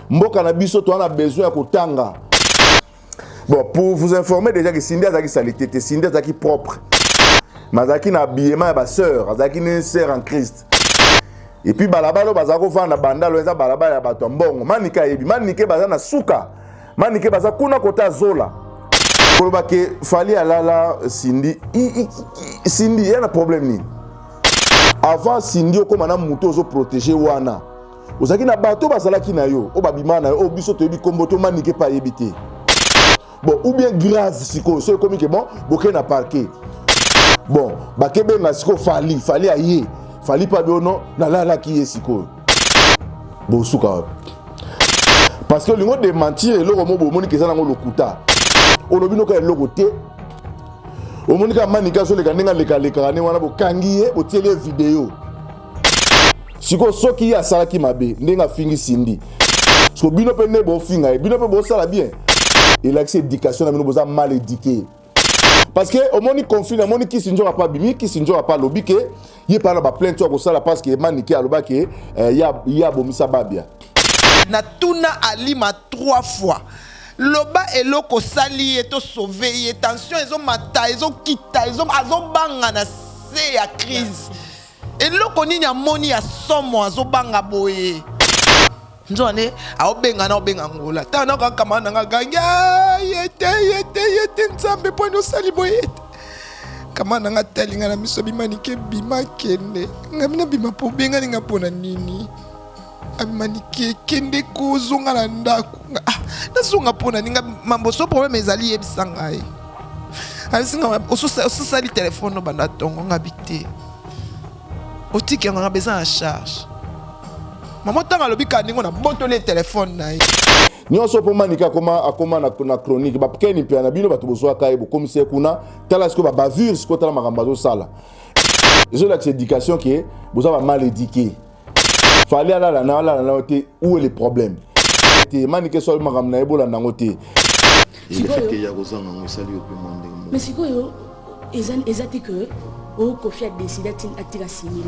mboka na biso to a besoin ya kotanga. Bon, pour vous informer déjà que Cindy a salité, Cindy a propre. Mazaki na habillement ba sœur, azaki une sœur en Christ. Et puis balabalo bazako vanda bandalo eza balabala ya bato mbongo. Manika yebi, manike baza na suka. Manike baza kuna kota zola. Koloba ke fali alala Cindy, Cindy y a un problème ni. Avant Cindy okoma na muto zo protéger wana. Ozaki na bato bazalaki na yo, o babima na yo, o biso to yebi komboto manike pa yebite. Bon, ou bien grave siko, so comme que bon, boké na parquet. Bon, bakebe na siko fali aye. Fali pas de non, na la qui est siko. Bon souka. Parce que le mot de mentir et le mot bo moni que ça na lokuta. O lobino ka lokote. O moni ka manika so le kanenga le karane wana bo kangiye bo tele vidéo. Siko soki ya sala ki mabe, ndenga fingi Cindy. So bino pe ne bo finga, bino pe bo sala bien. Et l'accès éducation na bino boza mal éduqué. Parce que au moni conflit, au moni qui sinjora pas bimi, qui sinjora pas lobby que y parle ba plainte ko sala parce que maniki aloba que ya bomisa babia. Na tuna alima 3 fois. Loba eloko sali eto sauver, tension ezo mata, ezo kita, ezo banga na se ya crise. Eloko nini ya moni ya somo azo banga boye. Nzone aobenga na obenga ngola tana kama na ngaganya yete nzambe poni osali boyete kama na ngatalinga na miso bimanike bima kende ngamina bima po benga ninga pona nini abimanike kende ko zonga na ndako nazonga pona ninga mambo so problème ezali yebisanga ai asinga ososali téléphone no banda tongo ngabite otiki nga besoin en charge. Maman tanga lobika ningo na boto le téléphone na ye. Nyonso po manika akoma na chronique ba pekeni pe na bino bato bozwa kai bo commissaire kuna tala sko ba bavure sko tala makamba zo sala. Je l'accès éducation qui boza ba mal éduqué. Fallait ala na ote où est le problème. Te manika so makamba na ebola na ngote. Il fait que ya kozanga ngo sali au monde. Mais sikoyo ezati que o Kofi a décidé d'attirer signer.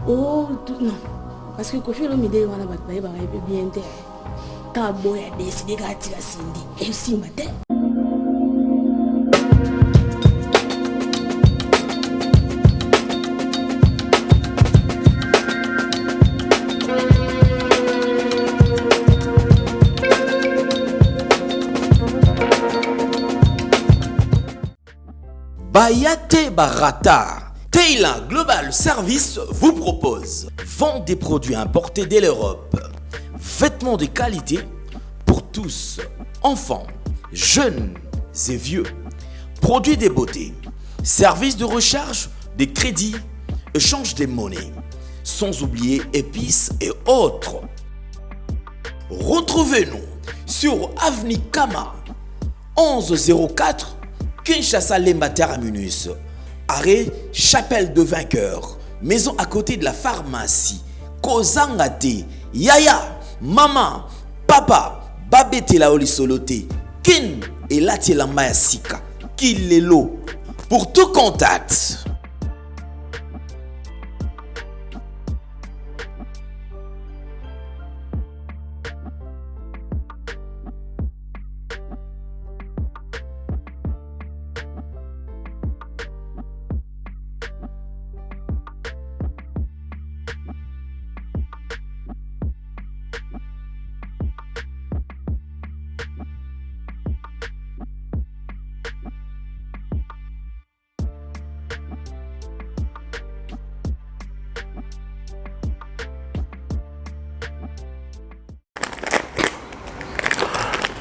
Oh non, parce que Kofi le midé wana batbaye ba bien te. Ta boy a décidé d'attirer Cindy. Et si matin. Bayate Barata. Taylor Global Service vous propose vente des produits importés de l'Europe, vêtements de qualité pour tous, enfants, jeunes et vieux, produits de beauté, services de recharge, de crédit, échange de monnaie, sans oublier épices et autres. Retrouvez-nous sur Avenue Kama 1104 Kinshasa Lemba Terminus. Arrêt Chapelle de Vainqueur, maison à côté de la pharmacie. Kozangate, Yaya, Maman, Papa, Babete la Olisolote, Kin et Latiela Mayasika, Kilelo. Pour tout contact.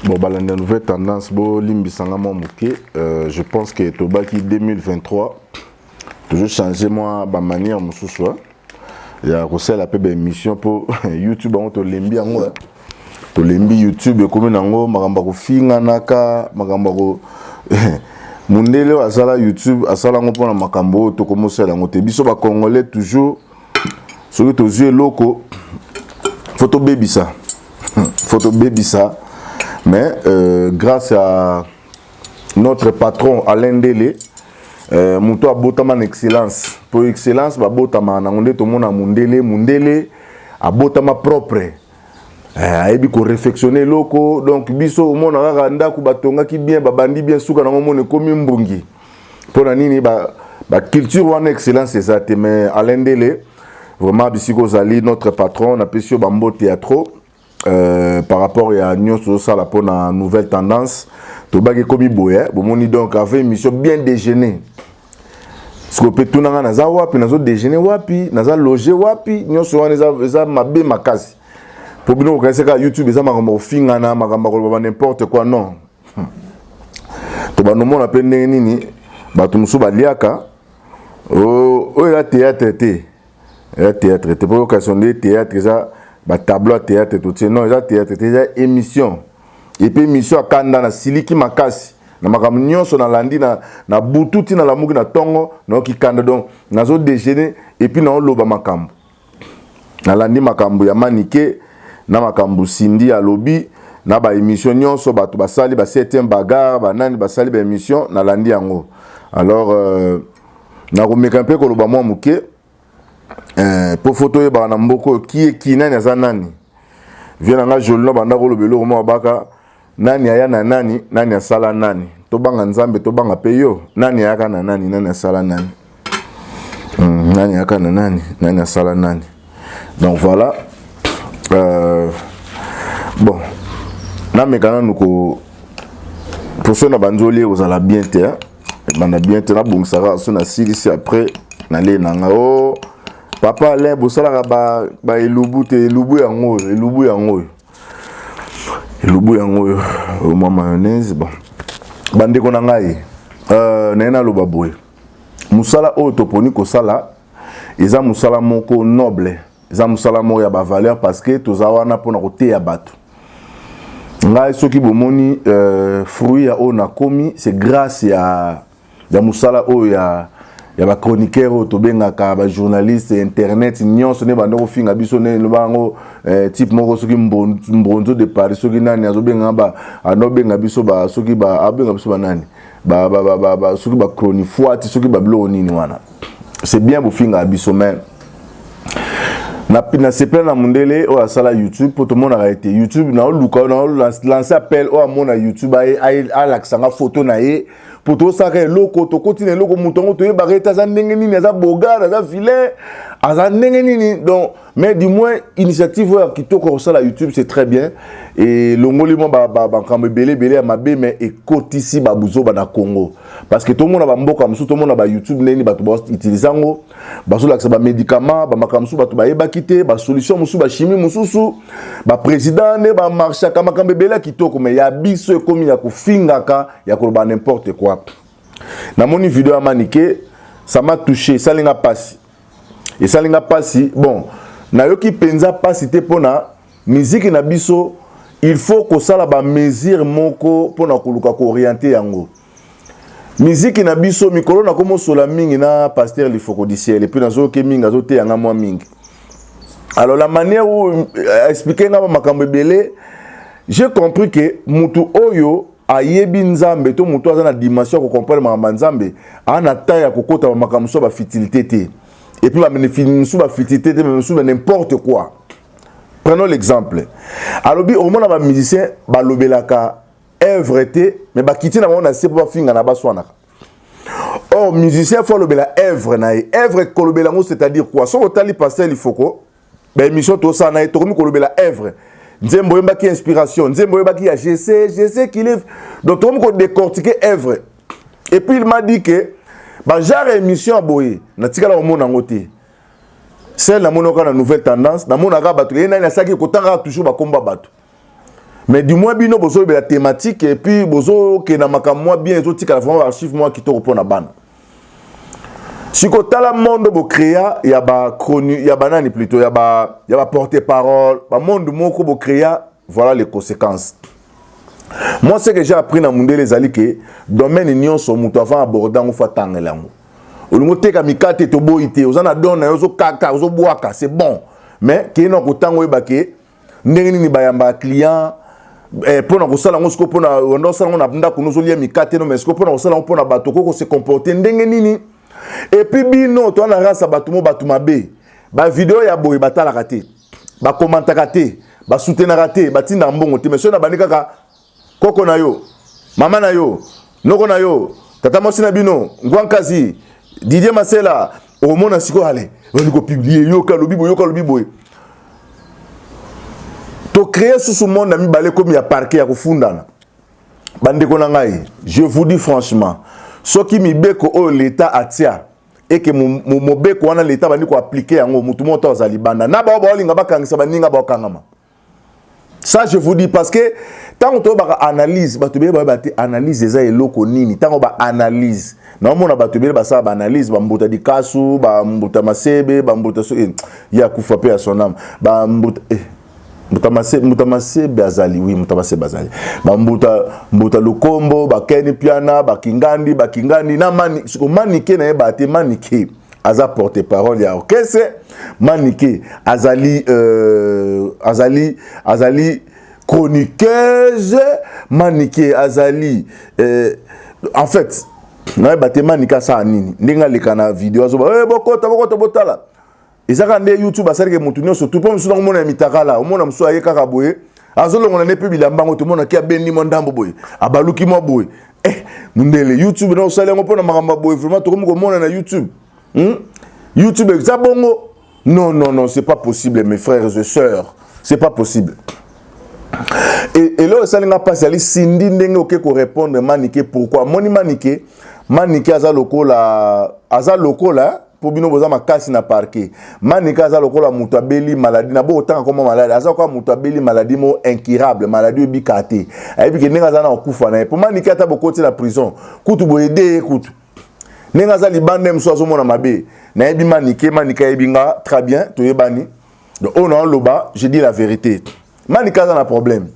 Bon, bah, la nouvelle tendance, je pense que Tobaki 2023, toujours changer moi ma manière, mon sous-soir. Il y a aussi la peu émission pour YouTube, on te lembi en haut. To lembi YouTube, comme en haut, magambako finga naka, magambako mundele asala YouTube, asala ngopona makambo, to commencer la ngote. Biso ba Congolais toujours, sur les yeux locaux, photo baby ça, photo baby ça. Mais grâce à notre patron Alain Dele, Mouto a botam en excellence. Pour excellence, ba botam en anglais tout le monde a mundele abotama propre ayebi ko réflexionner loko donc biso omona kaka ndako batonga ki bien babandi bien suka na ngomone komi mbungi pona nini ba culture wana excellence c'est ça mais Alain Dele vraiment bisiko zali notre patron na pesio bambo théâtre par rapport à nyonso ça la pona nouvelle tendance to bagi komi boye bomoni donc avait émission bien déjeuner ce que peut tout nanga naza wapi nazo déjeuner wapi naza loger wapi nyonso wana eza mabe makasi pour bino ko ka YouTube eza makambo fingana makambo ko n'importe quoi non to ba no mona pe nini bato musu baliaka o la théâtre la théâtre pour occasion de théâtre ça ba tableau théâtre tout non eza théâtre eza émission et puis émission akanda na siliki makasi na makambo nyonso na landi na bututi na lamuki na tongo na okikanda donc nazo déjeuner et puis na loba makambo na landi makambo ya manike na makambo sindi ya lobby na ba émission nyonso bato basali ba 7e bagarre ba nani basali ba émission na landi yango alors na komeka mpe ko loba mwa muke po photo ye ba na mboko ki nani aza nani vient nga jolino banda ko lobelo mo baka nani aya na nani asala nani to banga nzambe to banga pe yo nani aya na nani asala nani nani aya na nani asala nani donc voilà bon na mekana nuko pour ceux na banzoli aux ala bien te banda bien te na bongusaka so na silisi après na le nanga oh papa le bosala ba elubu te elubu yango ma mayonnaise bon bande ko na ngai na loba boy musala o toponi ko sala eza musala moko noble eza musala moko ya ba valeur parce que tozawana pona ko te ya bato ngai soki bomoni fruit ya o na komi c'est grâce ya musala o ya ba chroniqueur to bengaka ba journaliste internet nyonso ne bando ko finga biso ne bango type moko soki mbonzo de Paris soki nani azo benga ba ano benga biso ba soki ba abenga biso ba nani ba soki ba chronifuati soki ba blo nini wana c'est bien bo finga biso mais na c'est plein na mundele o sala YouTube pour tout le monde a été YouTube na luka na lancer appel o amona YouTube a l'accent photo na ye pour tout ça loko to continue loko mutongo to ba reta za ndenge nini za boga za filet za ndenge nini donc mais du moins initiative qui to ko sala YouTube c'est très bien et longoli mo ba kambe belé mabe mais et kotisi ba buzo ba na Congo parce que tout le monde a ba mboka musu tout le monde ba YouTube neni ba to ba utiliser ngo ba so la ba médicament ba makamsu ba to ba yeba kité ba solution musu ba chimie mususu ba président ne ba marché kama kambe belé kitoko mais ya biso comme ya ko fingaka ya ko ba n'importe quoi na moni vidéo à maniqué ça m'a touché ça linga passi et ça linga passi bon na yoki penza passi te pona musique na biso il faut que ça la ba mesure moko pona koluka ko orienter yango musique na biso mikolo na komo sola mingi na pasteur Lifoko du ciel et puis nazo ke mingi azo te yanga mwa mingi alors la manière où expliquer nga makambo belé j'ai compris que mutu oyo ayebi nzambe to mutu aza na dimension ko comprendre makambo nzambe ana taya kokota makambo so ba futilité te et puis ba bénéfice ba futilité te même sur n'importe quoi. Prenons l'exemple alobi au monde ba musicien ba lobelaka œuvre te mais ba kiti na mona se pas finga na baswana oh musicien faut lobela œuvre na œuvre ko lobela ngo c'est-à-dire quoi so otali passer il faut ko ba émission to ça na to ko lobela œuvre nzembo yeba ki inspiration nzembo yeba ki je sais qu'il est donc on ko décortiquer œuvre et puis il m'a dit que ba genre émission boye na tikala omona ngote celle na monoka na nouvelle tendance na monaka bato ena na saki ko tanga toujours ba komba bato mais du moins bino bozo be la thématique et puis bozo ke na makamwa bien ezo tikala vraiment archive moi ki to repona bana si ko tala monde bo créa ya ba chronique ya banani plutôt ya ba porte-parole ba monde moko bo créa voilà les conséquences. Moi ce que j'ai appris na mundele ezali ke domaine nyonso muto avant aborder ngo fa tangelango olungo teka mikate to boité ozana dona yozo kaka ozo boaka c'est bon mais kino ko tango ebake ndenge nini bayamba client pona ko sala ngo siko pona ndo sala ngo na ndako nozo lia mikate no mais siko pona ko sala ngo pona bato ko se comporter ndenge nini et puis bino to na rasa bato mo bato mabe ba vidéo ya boye batala kate ba commentaka te ba soutenaka te ba tinda mbongo te mais so na bandi kaka koko na yo mama na yo noko na yo tata mosi na bino ngwankazi Didier Masela au mona siko ale on ko publier yo ka lobi boy to créer ce monde na mi balé comme ya parquet ya kufundana bande ko na ngai je vous dis franchement ce qui mi beko o l'état atia et que mo beko wana l'état bandi ko appliquer yango mutu moto za libanda na ba ba linga bakangisa baninga ba kangama. Ça je vous dis parce que tant on ba analyse ba to be ba analyse eza eloko nini tant on ba analyse na mona ba to be ba sa ba analyse ba mbuta dikasu ba mbuta masebe ba mbuta so ya kufa pe ya sonam ba mbuta mutamase bazali oui mutamase bazali ba mbuta lukombo ba keni piana ba kingandi na manike na ba te manike aza porte parole ya orchestre manike azali chroniqueuse manike azali en fait na ba te manika sa nini ndinga lekana video azo ba bokota botala ezaka nde YouTube asalike mutu nyonso tout pour musu na mona mitakala omona musu aye kaka boye azolongo na nepe bilambango to mona kia bendi mondambo boye abaluki mo boye mundele YouTube na osale ngo pona makamba boye vraiment to ko mona na YouTube YouTube ezabongo non c'est pas possible mes frères et sœurs c'est pas possible et là osalinga passe ali sindi ndenge oke ko répondre manike pourquoi moni manike aza lokola pour bino boza makasi na parquet manika aza lokola mutu abeli maladie na bo otanga koma maladie aza kwa mutu abeli maladie mo incurable maladie ebikate ayebi ke ndenge aza na okufa na ye po manika ata bokoti na prison kutu boyede kutu ndenge aza libanda mso azomona mabe na yebi manika yebinga très bien toyebani donc on a loba je dis la vérité manika aza na problème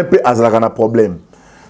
pe azalaka na problème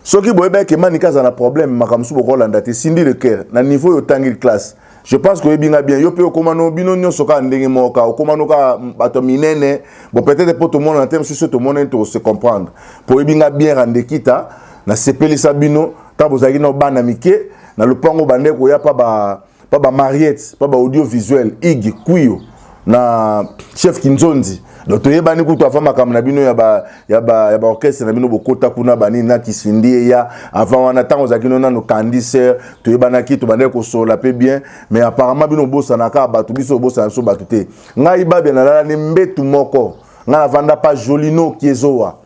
soki boyeba ke manika aza na problème makamsu bokolanda te sindi le cœur na niveau yo tangi classe je pense que yebinga bien yo pe okomano bino nyonso ka ndenge moka okomano ka bato minene bon peut-être pour tout le monde en termes sur tout le monde to se comprendre pour yebinga bien rande kita na sepelisa bino ta bozaki no bana mike na lupango bande ko ya pa ba Mariette pa ba audiovisuel igi kuyo na chef Kinzondi donc toyebani kutu afama kam na bino ya ba orchestre na bino bokota kuna bani na kisindi ya avant wana tango zakino na no Candice toyebana ki to bande ko sola pe bien mais apparemment bino bosa na ka batu biso bosa so batute ngai ba bien na la ni mbetu moko nga vanda pa jolino kiezoa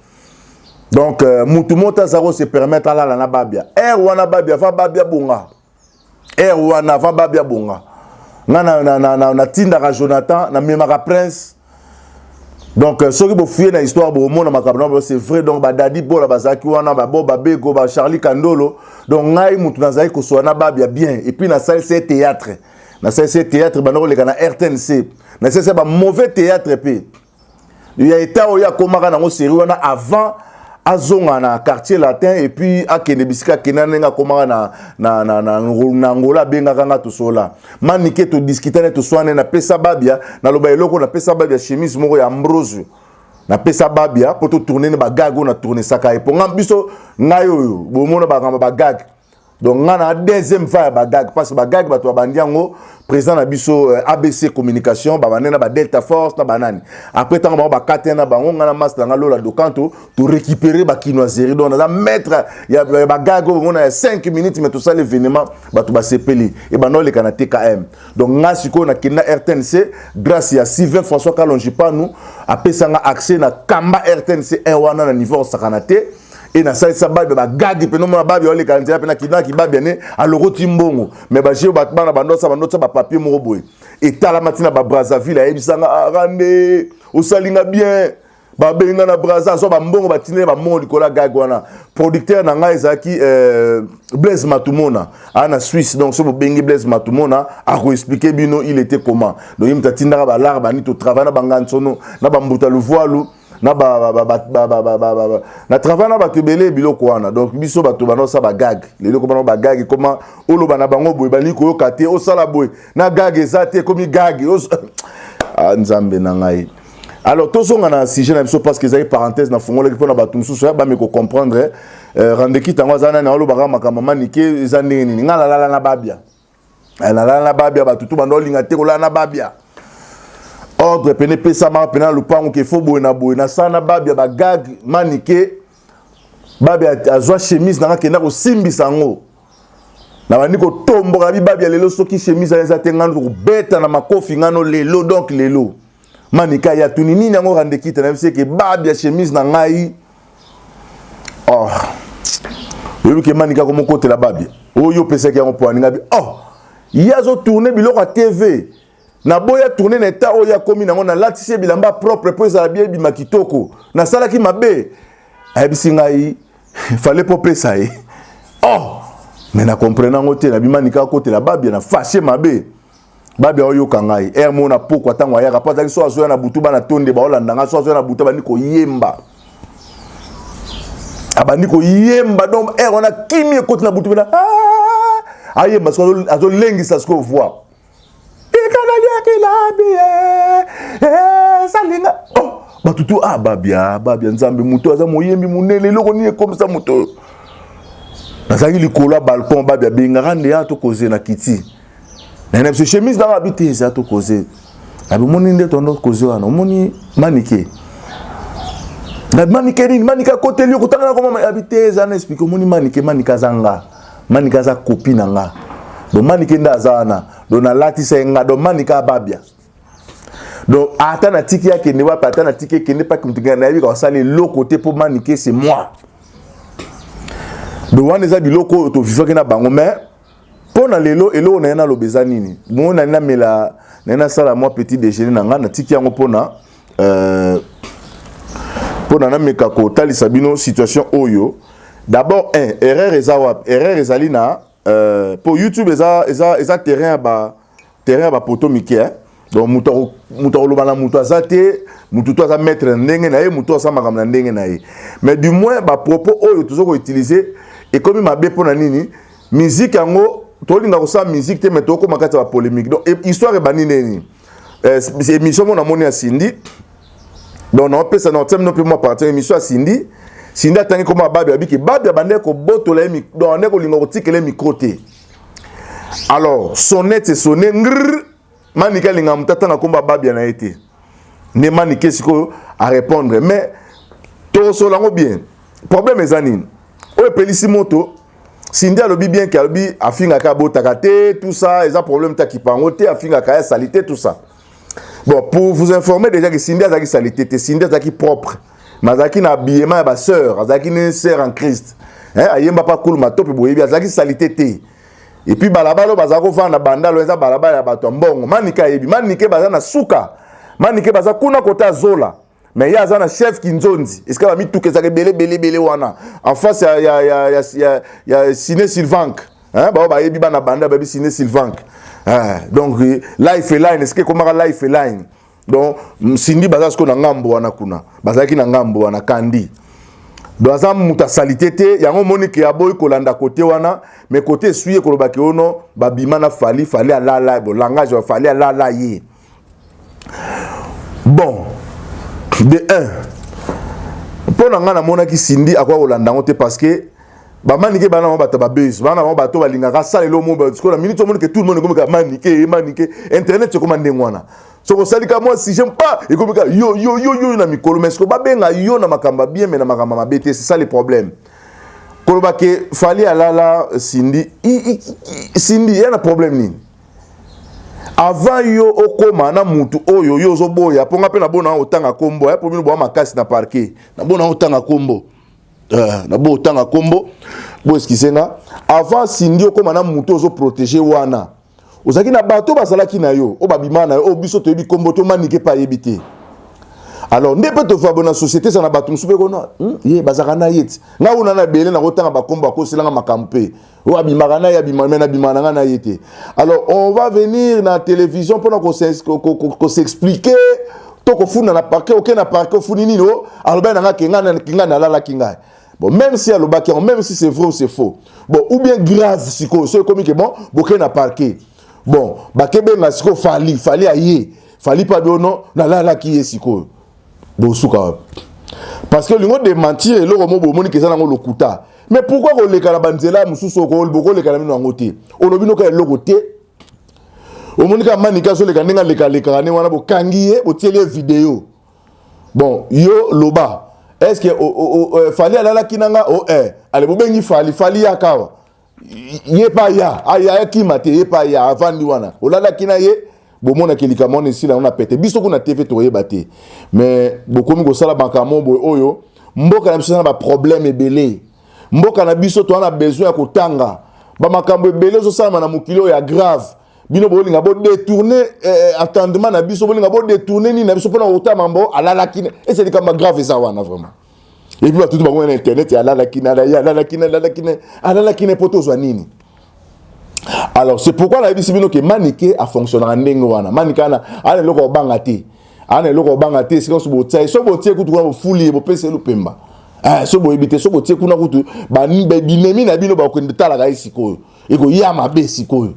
donc mutu mota zaro se permettre ala na babia wana babia fa babia bonga wana fa babia bonga nga na tinda Jonathan na memaka Prince. Donc ce qui vous fouillez dans l'histoire de mon makabno c'est vrai donc badadi bola bazaki wana ba boba bego ba Charlie Kandolo donc ngai mutu nazai ko soana babia bien et puis na salle c'est théâtre banoko le kana RTNC na c'est ba mauvais théâtre pe il y a été oya komaka na ngo série wana avant azonga na quartier latin et puis akende bisika kenanenga komaka na ngola benga kanga to sola manike to discuter to soane na pesa babia na loba eloko na pesa babia chemise moko ya Ambrose na pesa babia pour to tourner na bagago na tourner saka e ponga biso ngayo bomona bagamba bagag donc ngana deuxième fois bagag parce que bagag bato bandiango président na biso ABC communication ba banena ba Delta Force na banani après tant ba katena bango ngana master ngalo la dokanto to récupérer ba kinoiserie donc na mettre ya bagag bomona ya 5 minutes mais tout ça l'événement bato ba sepeli et ba no le kana TKM donc ngasiko na kina RTNC grâce à Sylvain François Kalonji pa nous apesa nga accès na kamba RTNC 1 wana na niveau sakanate et na salisa babi ba gagi pe no mona babi ole kanzela pe na kidaki babi ne aloko timbongo mais ba jeo batbana bandosa ba papier moko boy et tala matina ba Brazzaville ayebisanga rande osalinga bien ba benga na Brazza so ba mbongo batine ba mo likola gagi wana producteur na nga ezaki Blaise Matumona ana Suisse donc so bengi Blaise Matumona a ko expliquer bino il était comment donc il mtatinda ba lar ba ni to travail na bangansono na ba mbuta le voile na na travail na batebele biloko wana donc biso bato bano sa ba gag lelo ko bano ba gag comment oloba na bango boy bali ko yoka te osala boy na gag ezate komi gag nzambe na ngai alors tozonga na sujet na biso parce que ezali parenthèse na fongole ko na bato mususu ya ba me ko comprendre rende ki tango zana na oloba ka makamama nike ezande nini ngala la na babia na babia batutu bando linga te ko la na babia ordre pene pesa ma pena lupango ke fo boye na sana babia ba gag manike babia azwa chemise na kenda ko simbisa ngo na bandi ko tomboka bi babia lelo soki chemise za tengano ko beta na makofi ngano lelo donc lelo manika ya tunini nango rande kita na bise ke babia chemise na ngai oh yo ke manika ko mokote la babia oyo pesa ke ngo po aninga bi oh yazo tourner biloko TV na boya tourner na ta oya komi nango na latise bilamba propre po za bien bi makitoko na sala ki mabe ayebisi ngai fallait pas pesa oh mais na comprenant ngote na bimanika kote la babia na fâché mabe babia oyo kangai mo na poko tango ya kapata ki so azo na butu bana tonde ba olanda nga so azo na butu bani ko yemba abandi ko yemba donc on a kimi kote na butu bana aye parce que azo lengi ça ce qu'on voit salinga oh batutu babia nzambe muto aza moyembi munele loko ni comme ça muto nazaki likolo balcon babia bengaka nde ya to causer na kiti na ce chemise dans habité ça to causer abi moni nde tondo causer wana moni manike na manike ni manika côté li ko tanga ko habité ça na explique moni manika zanga manika za copine nga do manike nda zana do na latisa nga do manika babia donc ata na tiki yake ne wa pata na tiki ke ne pas que mtunga na yika wasali lo côté pour maniquer c'est moi do wana za biloko to vivaka na bango mais pour na lelo elo na lo bezanini mo na na mela na sala moi petit déjeuner na nga na tiki yango pona na meka ko talisa bino situation oyo d'abord erreur ezali na pour YouTube eza terrain ba poto miké donc muto lobana muto azate muto to aza mettre ndenge na ye muto aza makamna ndenge na ye mais du moins ba propos oyo tozoko utiliser et comme mabe pona nini musique yango tolinga ko sa musique te mais to ko makata ba polémique donc histoire e bani neni émission mona moni ya Cindy donc on peut ça non thème non plus moi partir émission à Cindy atangi comme babia biki babia bande ko botola mi donc on est ko linga ko tikele micro te alors sonnette sonné manika linga mutata na komba babia na été ne manike siko à répondre mais to solango bien problème ezanine o pelisi moto Cindy alobi bien kalbi afinga ka botaka te tout ça eza problème ta ki pangote afinga ka salité tout ça bon pour vous informer déjà que Cindy a salité te Cindy a propre mazaki na habillement ba sœur azaki ne sœur en Christ ayemba pa kulu matope boyebi azaki salité te et puis balabalo bazako vanda bandalo eza balabala ya bato mbongo manika yebi manike baza na suka manike baza kuna kota zola mais ya za na chef kinzonzi est-ce que ba mituke za bele wana en face ya Ciné Sylvank ba yebi bana banda ba Ciné Sylvank donc life line est-ce que comment life line donc Cindy baza sko na ngambo wana kuna bazaki na ngambo wana kandi doza muta salité te yango monike ya boy kolanda côté wana mais côté suye kolobaki ono babima na fali alala bon langage wa fali alala ye bon de 1 pour nga na mona ki Cindy akwa kolanda ngote parce que ba manike bana mo bato ba base bana mo bato balinga ka salelo mo ba ko na minute monike tout le monde comme ka manike internet c'est comme ndengwana soko salika moi si j'aime pas et comme yo na mikolo mais ce que ba benga yo na makamba bien mais na makamba mabete c'est ça le problème koloba ke fali alala Cindy y a un problème ni avant yo okoma na mutu oyo yo zo boya ponga pe na bona otanga kombo ya pomino bo makasi na parquet na bona otanga kombo na bo otanga kombo bo eskisenga avant Cindy okoma na mutu ozo protéger wana ozaki na bato basalaki na yo o babima na yo o biso to yebi kombo to manike pa yebite alors ne peut te voir bonne société ça na bato musupe kono ye bazaka na yeti nga una na belé na kotanga ba kombo ko selanga makampe o abimaka na ya bimana na bimana na yete alors on va venir na télévision pour qu'on s'expliquer to ko funa na parquet aucun na parquet funi nino alors ben nga kinga na lala kinga bon même si alobaki même si c'est vrai ou c'est faux bon ou bien grave siko so comme que bon boké na parquet bon bakebe nga siko fali aye fali pas dono na lala ki siko bon souka parce que lingo de mentir et le romo bomoni que ça na lokuta mais pourquoi on le kala banzela mususu ko le boko le kala mino ngote olobino ka le côté Omonika manika so leka nenga leka ne wana bo kangiye bo télé vidéo. Bon, yo loba. Est-ce que fali alala kinanga allez bo bengi fali yakawa. Ye pa ya, aya ki mate ye pa ya avant wana. Olala kinaye bo mona kelika mona ici là on a pété. Biso ko na TV to ye baté. Mais beaucoup mi go sala bankamo bo oyo, mboka na biso na ba problème ebele. Mboka na biso to na besoin ya kotanga. Ba makambo ebele zo sala na mokilo ya grave. Bino bolinga bo détourner attendement na biso bolinga bo détourner ni na biso pona otama mbo alala kina. Et c'est comme grave ça wana vraiment. Et puis tout le monde sur internet alala kina poto zo nini. Alors c'est pourquoi la bisi bino que maniké a fonctionné ndenge wana. Manika na ala loko bangate. Ana loko bangate c'est comme so botsai so botie kutu ko fuli bo pese lupemba. So bo ebite so botie kuna kutu ba binemi na bino ba ko ndetala ga isiko. Eko ya mabe siko.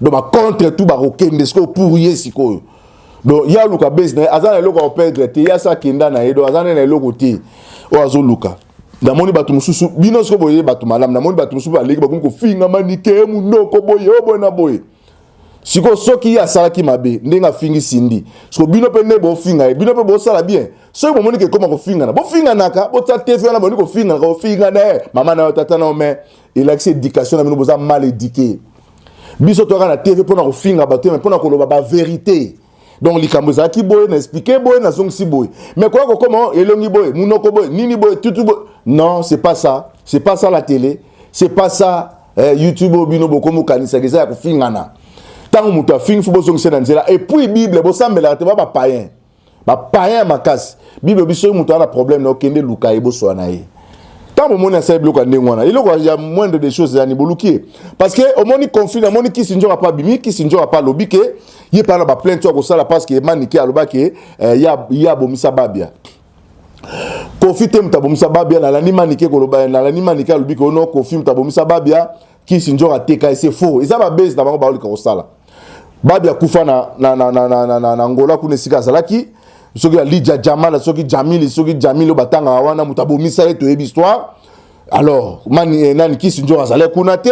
Donc ba contre tout ba kokende sko pour ye siko. Donc ya luka business azana loko perdre te ya sa kenda na edo azana na loko te o azo luka. Na moni batu mususu bino sko boye batu malam na moni batu mususu ba leki ba ko finga manike mu ndoko boye o boye na boye. Siko soki ya sala ki mabe ndenga fingi sindi. Sko bino pe ne bo finga bino pe bo sala bien. So bo moni ke koma ko finga na. Bo finga naka bo ta TV na boni ko finga na mama na tata na me il a accès éducation na bino boza mal éduqué. Biso to na TV pona ko finga bato mais pona ko loba ba vérité. Donc li kamboza ki boy na expliquer boy na song si boy. Mais quoi ko comment elongi boy, munoko boy, nini boy, tutu boy. Non, c'est pas ça. C'est pas ça la télé. C'est pas ça YouTube bino boko mo kanisa keza ya ko finga na. Tant muto finga fo bozong sena nzela et puis Bible bo sambela te ba païen. Ba païen makas. Bible biso muto na problème na okende luka ebo so na ye. Tant au monde essaie bloquer ndengwana il y a moindre des choses à niboluki parce que au monde conflit au monde qui sinjora pas bimi qui sinjora pas lobby que il parle ba plainte ko sala parce que maniki aloba que ya bomisa babia conflit mta bomisa babia na la ni maniki ko loba na la ni maniki alobi ko no conflit mta bomisa babia qui sinjora teka c'est faux et ça va base na bango ba ko sala babia kufa na Angola kuna sika salaki soki Lidja Jamal soki Jamil batanga wana mutabomisa eto histoire alors mani nani kisi njo azale kunate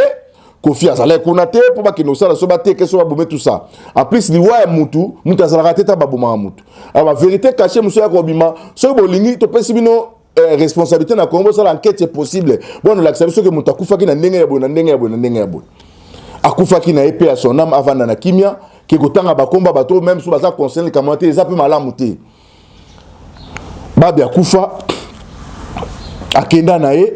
Kofi azale kunate pour ba kino sala so ba teke so ba bomé tout ça en plus li wa mutu azala rateta ba boma mutu alors la vérité cachée muso ya kobima so bolingi to pesi bino responsabilité na Congo ça l'enquête c'est possible bon l'acceptation que mutu akufa ki na ndenge ya bo akufa ki na épée à son âme avant na kimia ki kotanga ba komba bato même so baza conseiller commenter les appels malamu te babi akufa akenda na ye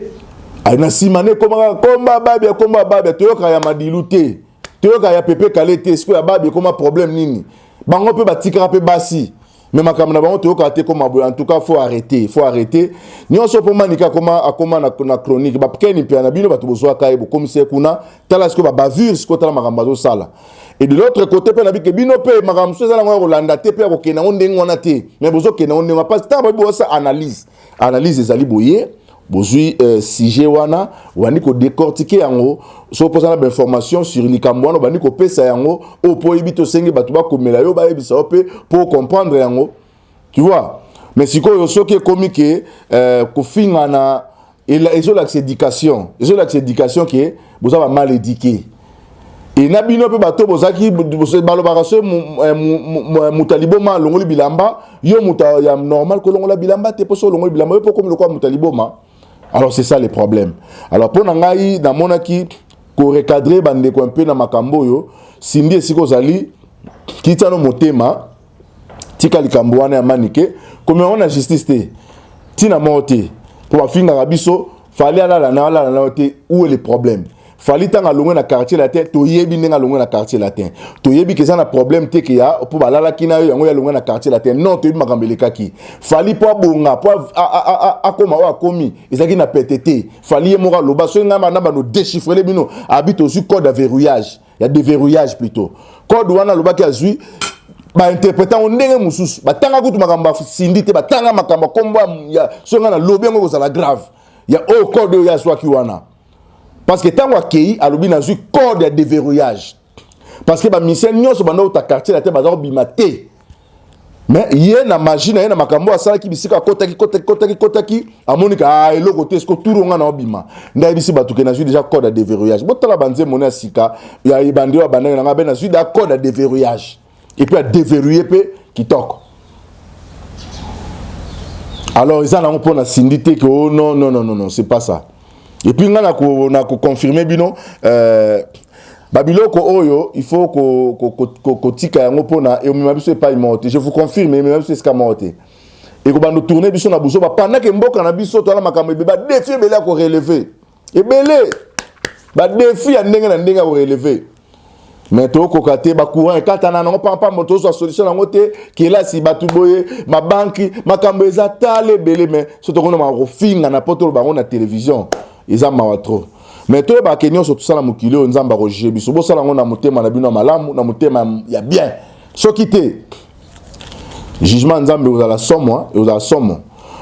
aina simane komba babi toyoka ya madilu te toyoka ya pepe kale te siko ya babi koma problème nini bango pe batikara pe basi mais makambo na bango toyoka te koma en tout cas faut arrêter nyonso po manika akoma na chronique ba pekeni pe na bino bato bozwa kai bo komisé kuna tala siko ba bavure siko tala makambo zo sala. Et de l'autre côté, pe na bi ke bino pe makambo so za ngo Rolanda te pe ko kena ndenge wana te mais bozo kena ndenge pas ta ba bo sa analyse ezali boye bozui sujet wana wani ko décortiquer yango so posa na information sur likambo wana bani ko pesa yango o po ibito senge batu ba komela yo ba ebisa pe pour comprendre yango tu vois mais siko yo soki komi ke ko finga na et l'axe éducation que vous avez mal éduqué. Et na bino pe bato bozaki balobaka so mutaliboma longoli bilamba yo muta ya normal ko longola bilamba te poso longoli bilamba yo poko mloko mutaliboma. Alors c'est ça le problème. Alors pour ngai na monaki ko recadrer bande ko un peu na makambo yo sindi esiko zali kitano motema tika likambo wana ya manike comme on a justice te tina moté pour finga biso fallait ala na te où est le problème. Fallait tanga longue na quartier latin to yebi ndenga longue na quartier latin to yebi que ça na problème te que ya pour balala kina yo ya longue na quartier latin non to yebi makambeleka ki fallait pas bonga pour akoma wa komi ezaki na PTT fallait mora loba so ngama na ba no déchiffrer bino habite aussi code de verrouillage il y a des verrouillages plutôt code wana loba ki azui ba interprétant on ndenge mususu ba tanga kutu makamba sindi te ba tanga makamba komba ya so ngana lobi ngo za la grave ya au code ya swa ki wana. Parce que tant que alobi na zu code de déverrouillage parce que ba mission nyonso banda ta quartier la te bazao bimate mais yé na magie na yé na makambo asala ki bisika kotaki amonika elo côté ce que tout ronga na obima nda bisi batuke na déjà code de déverrouillage botala banze mona sika ya ibandi wa bananga na bena da code de déverrouillage et puis à déverrouiller pe kitoko. Alors ils en ont pour la syndité que oh non c'est pas ça. Et puis on a confirmé bino Babiloko oyo il faut ko tika yango pona et même biso pas imonté. Je vous confirme même biso ska monté. Et ko bando tourner biso na buso ba pendant que mboka na biso to la makambo ba défi bela ko relever. Et belé ba défi ya ndenge na ndenge ko relever. Mais to ko kate ba courant et katana na pas moto so solution na ngote qui là si batu boye ma banki makambo ezatale belé mais surtout ko na ma rofinga na poto ba na télévision. Ils ont mal trop. Mais toi, bah, Kenyon, sur tout ça, la moukile, on zamba roger, biso, bo ça, on a monté, on a bu, on a malam, on a monté, il y a bien. Ce qui était, jugement, nzambe, vous avez la somme, et vous avez la somme.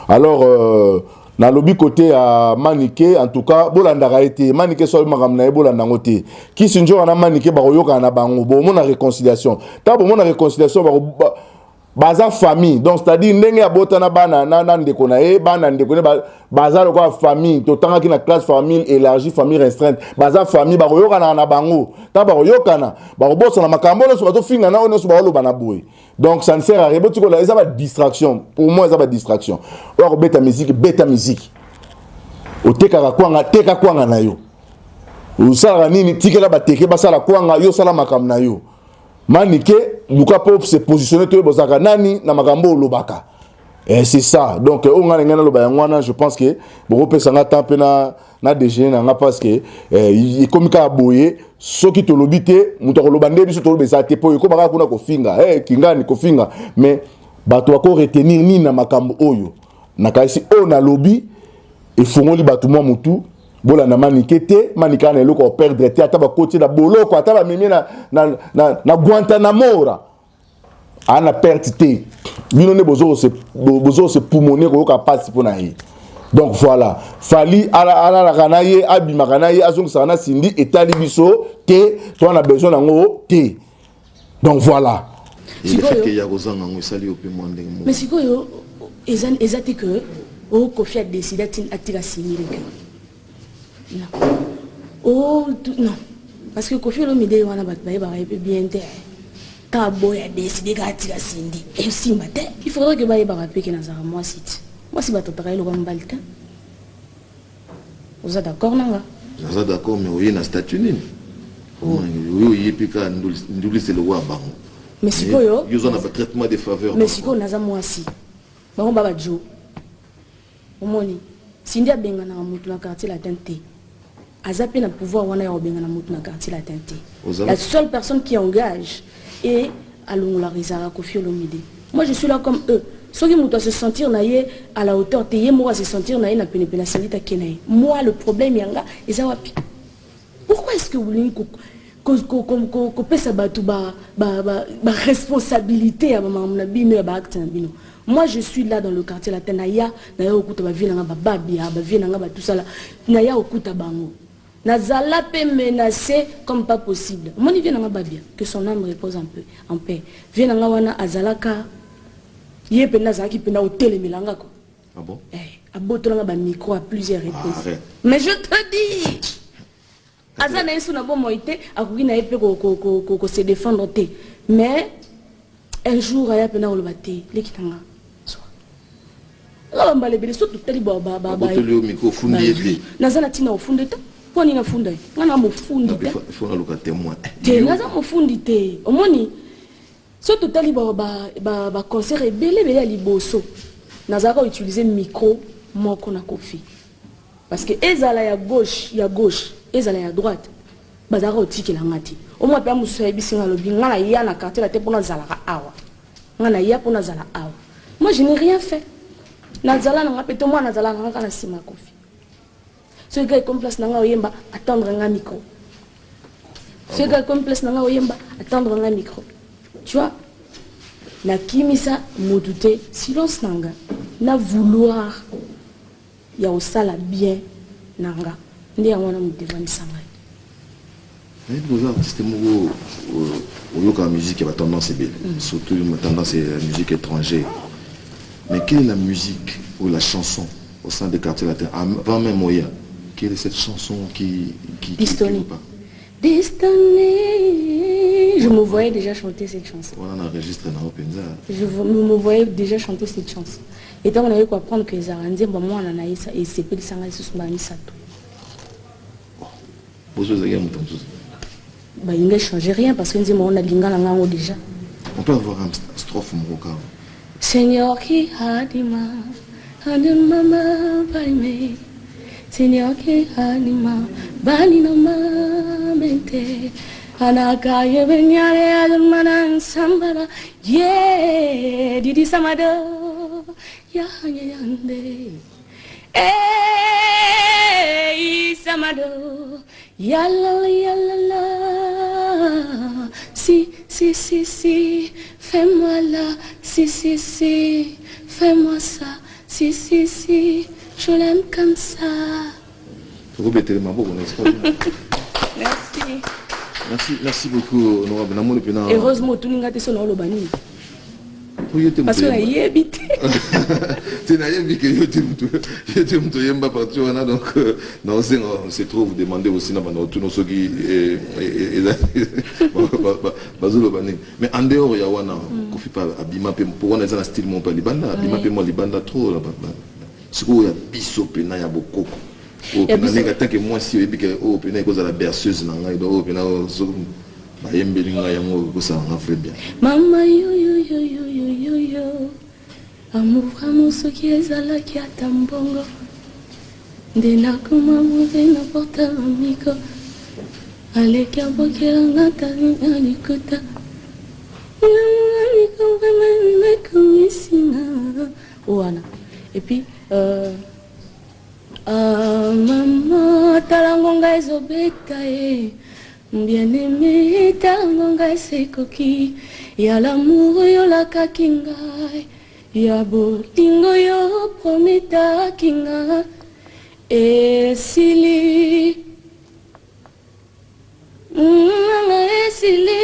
Alors, dans le lobby côté à Maniké, en tout cas, bolanda a été, Maniké soit maramna, bolanda ngote. Qui s'injure en a Maniké, baroyoka en a bango, bon, mon réconciliation. T'as bon, mon réconciliation, baza famille donc c'est-à-dire ndenge ya botana bana na ndeko na e bana ndeko ne baza lo kwa famille to tanga ki na classe famille élargie famille restreinte baza famille ba yoka na bango ta ba yoka na ba bossa na makambo le so to finga na ono so ba lo bana boy donc ça ne sert à rien botiko la ça va distraction pour moi ça va distraction or beta musique o teka kwanga na yo usala nini tikela ba teke ba sala kwanga yo sala makam na yo Maniké, Luka Pop se positionner tout bozaka nani na makambo lobaka. Et c'est ça. Donc on a ngana loba ngwana je pense que beaucoup pesanga temps na déjeuner na parce que il comme ka boyer soki to lobité muto lobande biso to lobeza te po ko baka kuna ko finga kingani ko finga mais bato ko retenir ni na makambo oyo na kaisi on a lobby et fongoli bato mo mutu bola na manikete manika na eloko perdre te ata ba côté na boloko ata ba mimi na Guantanamo ana perte te bino ne bozo se pulmoner ko ka passe pour na yi donc voilà fali ala la kanaye abima kanaye azong sana sindi etali biso te to na besoin nango te donc voilà il fait que ya kozanga ngo sali ope mondeng mais sikoyo ezati que o Kofi a décidé atira signer non. Oh, non. Parce que Kofi Olomide wana batbaye ba bien te. Ta boy a décidé d'attirer Cindy. Et si matin, il faudrait que baye ba peke na za moi site. Moi si batotaka ile kwa mbalita. Vous êtes d'accord nanga? Vous êtes d'accord mais oui na statut nini? Oui yipika nduli c'est le roi bango. Mais sikoyo, ils ont un traitement de faveur. Mais sikoyo naza moi si. Bango baba jo. Omoni. Cindy a benga na mutu na quartier la tente. Azapé na pouvoir wana ya obenga na mutu na quartier la tente. La seule personne qui engage est Alongola Rizara Kofi Olomide. Moi je suis là comme eux. Ceux qui doivent se sentir naïe à la hauteur, moi se sentir naïe na pene pena salita kenaï. Moi le problème yanga ezawapi. Pourquoi est-ce que vous voulez qu'on pèse ba responsabilité à maman na bino ba acte na bino? Moi je suis là dans le quartier la tenaya na ya okuta ba vie na ba babia ba vie na ba tout ça là na ya okuta bango. Nazala peut menacer comme pas possible. Mon vient na babia que son âme repose en paix. Vient na wana azalaka yé pena zaki pena hôtel milanga ko. Ah bon? Aboto na ba micro à plusieurs reprises. Mais je te dis azana yesu na bon moité akuki na épée ko se défendre té. Mais un jour aya pena olobate lekitanga. La bamba lebele so tutali ba le micro fundi nazana tina ofunde ta poni na funda ngana mo fundi ta il faut na loka témoin te naza mo fundi te omoni so tutali ba concert ebele ya liboso nazaka utiliser micro moko na Kofi parce que ezala ya gauche ezala ya droite bazaka otikela ngati o mo pe amuso ya bisinga lobi ngana ya na quartier la te pona zalaka awa ngana ya pona zala awa moi je n'ai rien fait nazala na ngapeto moi nazala na ngana sima Kofi ce gars comme place na nga oyemba attendre nga micro ce gars comme place na nga oyemba attendre nga micro tu vois na kimisa modute silence nanga na vouloir ya osala bien nanga ndi ya wana mudevani sanga Mais les artistes, la musique a tendance belle, surtout la tendance à la musique étrangère. Mais quelle est la musique ou la chanson au sein des quartiers latins? Avant même Moya, quelle est cette chanson qui Distoni. Distoni. Je me voyais déjà chanter cette chanson. On a enregistré dans Openza. Je me voyais déjà chanter cette chanson. Et donc on avait quoi prendre que les Arandais, moi on en a eu ça et c'est pas le sang sur ce bani ça tout. Bah il ne change rien parce que nous on a linga la langue déjà. On peut avoir un strophe moroka. Seigneur qui hadima, hadima mama baime. Seigneur qui hadima, bani nama mente. Anaka ye benyare admanan sambara. Yeah, didi samado. Ya yande. Eh, samado. Yalla yalla. Si, fais-moi là, si, fais-moi ça, si, je l'aime comme ça. Merci beaucoup, honorable. Heureusement, tout le monde est sur le bani. Parce que là, il est habité. C'est naïf que je te partout, donc on se trouve vous demander aussi tous nos qui mais en dehors il y a wana kofi pa abima pe pour on est dans style mon libanda abima pe moi libanda trop là ce qu'il y a biso pe na ya bokoko o pe na nega tanke moi si ebi ke o pe na cause la berceuse na ngai do o pe na so ba yembeli ngai yango ko sa na fait bien mama yo amour vraiment ce qui est là qui a tambongo de na kuma move na porta amigo ale kia bokera ngata ni kuta ni voilà et puis maman talangonga ezobeta bien aimé talangonga sekoki ya l'amour yo la kakingai ya bolingo yo prometa kinga esili esili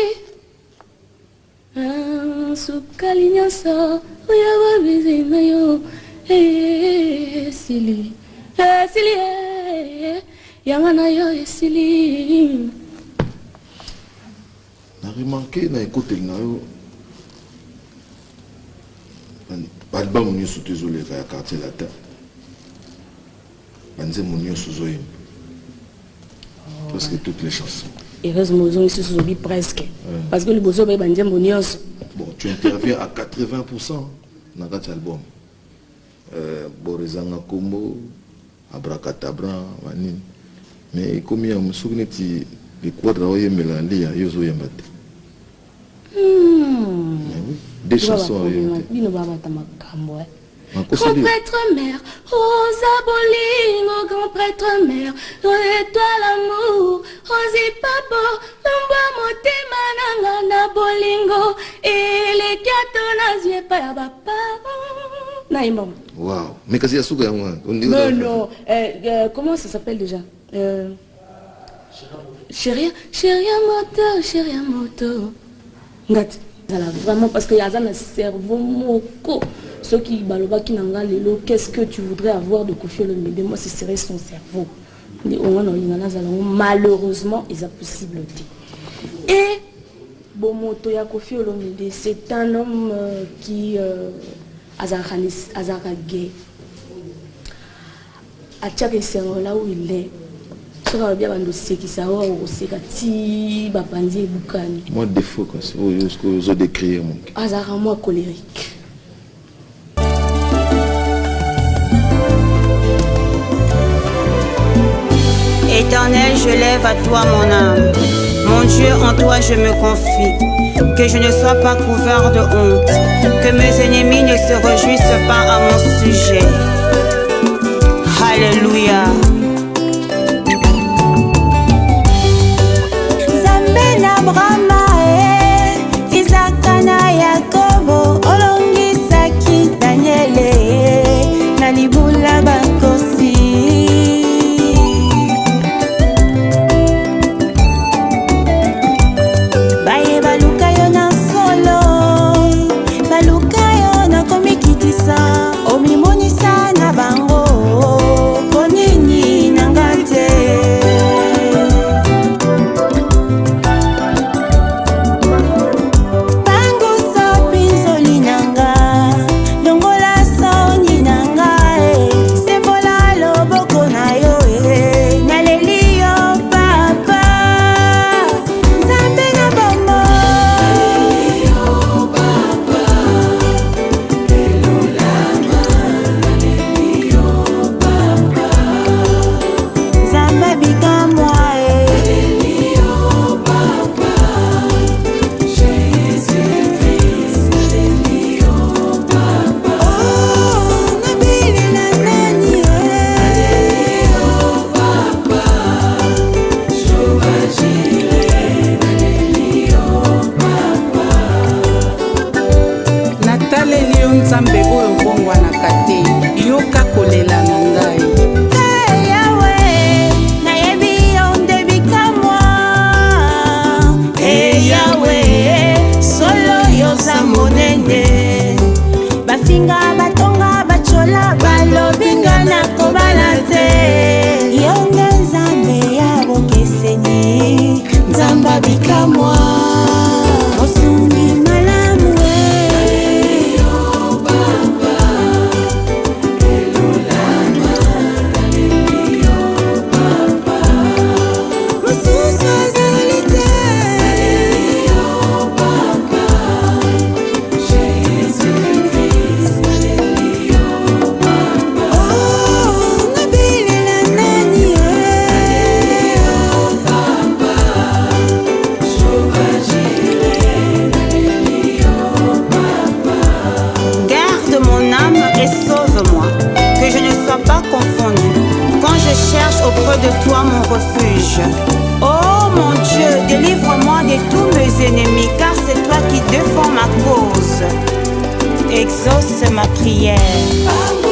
sukali nyonso oyo babizi na yo esili esili yanga na yo esili. Na remarqué na écoute na yo album on sur tes olé à quartier latin banze monio sous oyem presque toutes les chansons. Heureusement ils se sont presque parce que le bozo ba banze monio. Bon, tu interviens à 80% dans cet album. Borizanga Kombo, Abracadabra, Manine. Mais comme il y a un souvenir de quadra oye Mélanie, Yozo Yambate. Des chansons. Grand prêtre mère, Rosa Bolingo, grand prêtre mère, toi l'amour, Rosi Papo, Lomba Motema Nanga Bolingo, et les gâteaux n'azoué pas à papa. Naïmam. Waouh, mais qu'est-ce qu'il y a sous moi? Non, comment ça s'appelle déjà? Chérie moto. Ngat. Vraiment, parce qu'il y a un cerveau moko. Ceux qui baloba qui n'ont lelo, qu'est-ce que tu voudrais avoir de Koffi Olomide? Moi, ce serait son cerveau. Malheureusement, ils ont possibilité. Et Bomoto ya Koffi Olomide, c'est un homme qui azaragé. À chaque instant là où il est, moi défaut quoi, c'est ce que vous décrire mon. Azara moi colérique. Éternel, je lève à toi mon âme. Mon Dieu, en toi je me confie. Que je ne sois pas couvert de honte. Que mes ennemis ne se réjouissent pas à mon sujet. Alléluia. Brahma Isaac na Yakobo olongisaki Daniele na libula bakosi je cherche auprès de toi mon refuge. Oh mon Dieu, délivre-moi de tous mes ennemis, car c'est toi qui défends ma cause. Exauce ma prière.